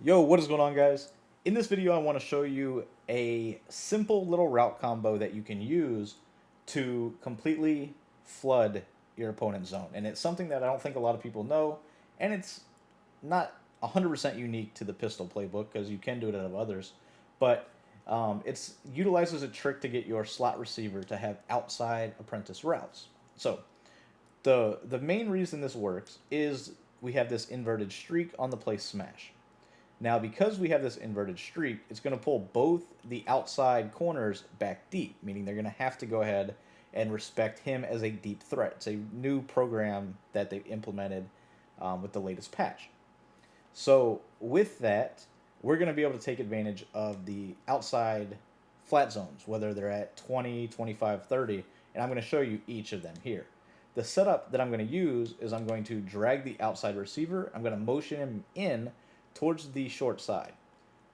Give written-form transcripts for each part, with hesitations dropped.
Yo, what is going on, guys? In this video, I want to show you a simple little route combo that you can use to completely flood your opponent's zone. And it's something that I don't think a lot of people know, and it's not 100% unique to the pistol playbook because you can do it out of others, but it utilizes a trick to get your slot receiver to have outside apprentice routes. So the main reason this works is we have this inverted streak on the play smash. Now, because we have this inverted streak, it's going to pull both the outside corners back deep, meaning they're going to have to go ahead and respect him as a deep threat. It's a new program that they implemented with the latest patch. So, with that, we're going to be able to take advantage of the outside flat zones, whether they're at 20, 25, 30, and I'm going to show you each of them here. The setup that I'm going to use is I'm going to drag the outside receiver, I'm going to motion him in towards the short side.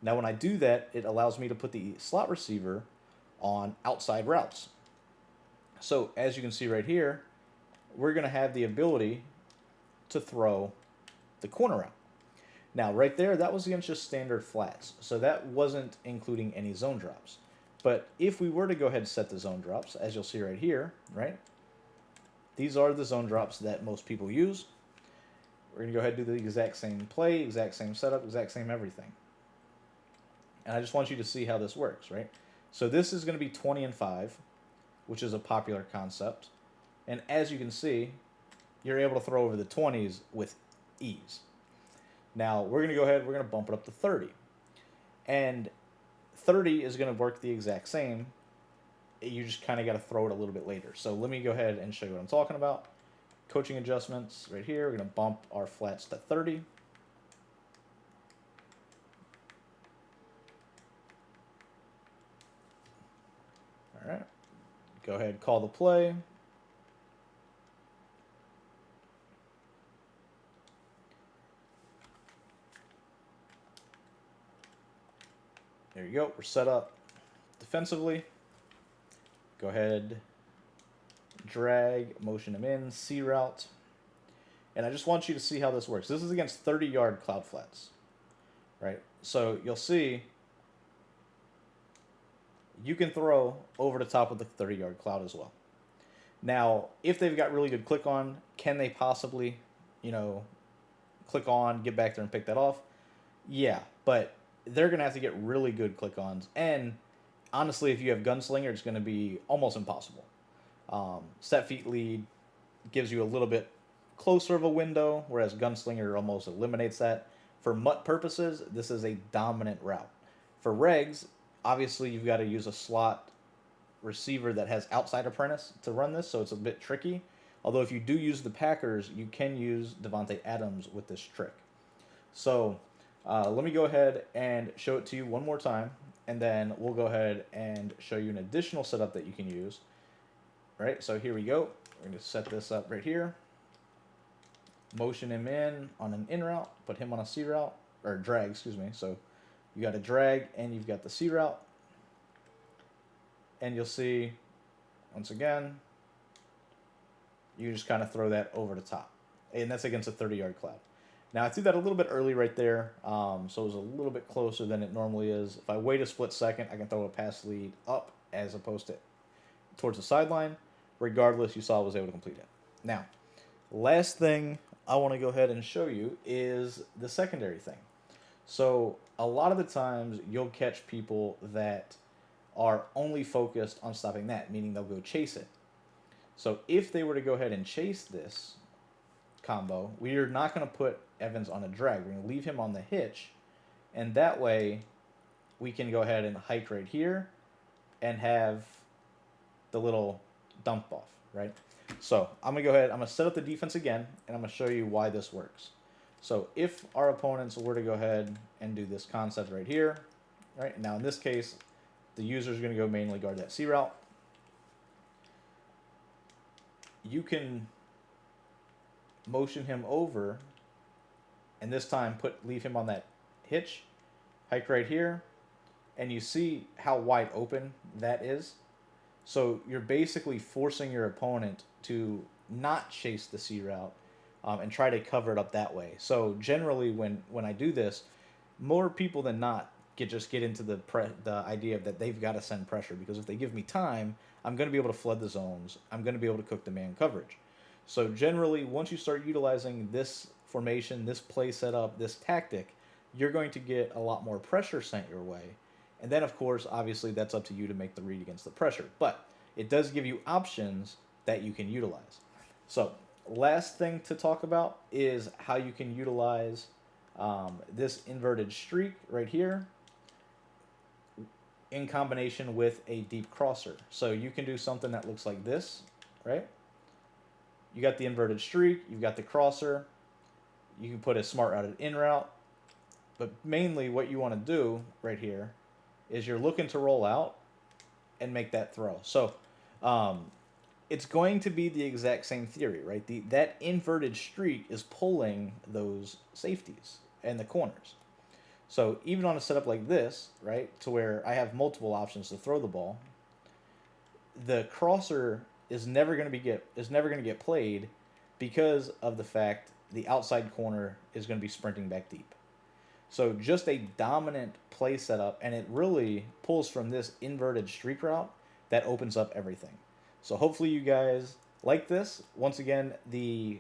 Now, when I do that, it allows me to put the slot receiver on outside routes. So, as you can see right here, we're going to have the ability to throw the corner route. Now, right there, that was against just standard flats, so that wasn't including any zone drops. But if we were to go ahead and set the zone drops, as you'll see right here, right? These are the zone drops that most people use. We're going to go ahead and do the exact same play, exact same setup, exact same everything. And I just want you to see how this works, right? So this is going to be 20 and 5, which is a popular concept. And as you can see, you're able to throw over the 20s with ease. Now, we're going to go ahead, we're going to bump it up to 30. And 30 is going to work the exact same. You just kind of got to throw it a little bit later. So let me go ahead and show you what I'm talking about. Coaching adjustments right here. We're going to bump our flats to 30. All right. Go ahead, call the play. There you go. We're set up defensively. Go ahead, drag, motion him in, C route. And I just want you to see how this works. This is against 30-yard cloud flats, right? So you'll see you can throw over the top of the 30-yard cloud as well. Now, if they've got really good click on, can they possibly, click on, get back there and pick that off? Yeah, but they're going to have to get really good click ons. And honestly, if you have Gunslinger, it's going to be almost impossible. Set feet lead gives you a little bit closer of a window, whereas Gunslinger almost eliminates that. For MUT purposes, this is a dominant route. For regs, obviously you've got to use a slot receiver that has outside apprentice to run this, so it's a bit tricky. Although if you do use the Packers, you can use Davante Adams with this trick. So let me go ahead and show it to you one more time, and then we'll go ahead and show you an additional setup that you can use. All right, so here we go. We're going to set this up right here. Motion him in on an in route, put him on a C route, or drag, excuse me. So you got a drag and you've got the C route. And you'll see, once again, you just kind of throw that over the top. And that's against a 30-yard cloud. Now, I threw that a little bit early right there, so it was a little bit closer than it normally is. If I wait a split second, I can throw a pass lead up as opposed to towards the sideline. Regardless, you saw I was able to complete it. Now, last thing I want to go ahead and show you is the secondary thing. So a lot of the times you'll catch people that are only focused on stopping that, meaning they'll go chase it. So if they were to go ahead and chase this combo, we are not going to put Evans on a drag. We're going to leave him on the hitch, and that way we can go ahead and hike right here and have the little dump off, right? So I'm going to go ahead, I'm going to set up the defense again, and I'm going to show you why this works. So if our opponents were to go ahead and do this concept right here, right? Now in this case, the user is going to go mainly guard that C route. You can motion him over, and this time leave him on that hitch, hike right here, and you see how wide open that is. So you're basically forcing your opponent to not chase the C route and try to cover it up that way. So generally when I do this, more people than not get into the idea that they've got to send pressure, because if they give me time, I'm going to be able to flood the zones. I'm going to be able to cook the man coverage. So generally, once you start utilizing this formation, this play setup, this tactic, you're going to get a lot more pressure sent your way. And then, of course, obviously, that's up to you to make the read against the pressure. But it does give you options that you can utilize. So, last thing to talk about is how you can utilize this inverted streak right here in combination with a deep crosser. So you can do something that looks like this, right? You got the inverted streak, you've got the crosser, you can put a smart routed in route, but mainly what you want to do right here is you're looking to roll out and make that throw. So it's going to be the exact same theory, right? That inverted streak is pulling those safeties and the corners. So even on a setup like this, right, to where I have multiple options to throw the ball, the crosser is never going to get played because of the fact the outside corner is going to be sprinting back deep. So just a dominant play setup, and it really pulls from this inverted streak route that opens up everything. So hopefully you guys like this. Once again, the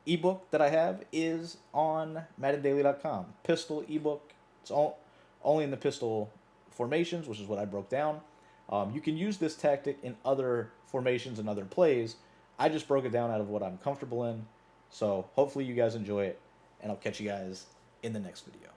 ebook that I have is on MaddenDaily.com. Pistol ebook. It's only in the pistol formations, which is what I broke down. You can use this tactic in other formations and other plays. I just broke it down out of what I'm comfortable in. So hopefully you guys enjoy it, and I'll catch you guys in the next video.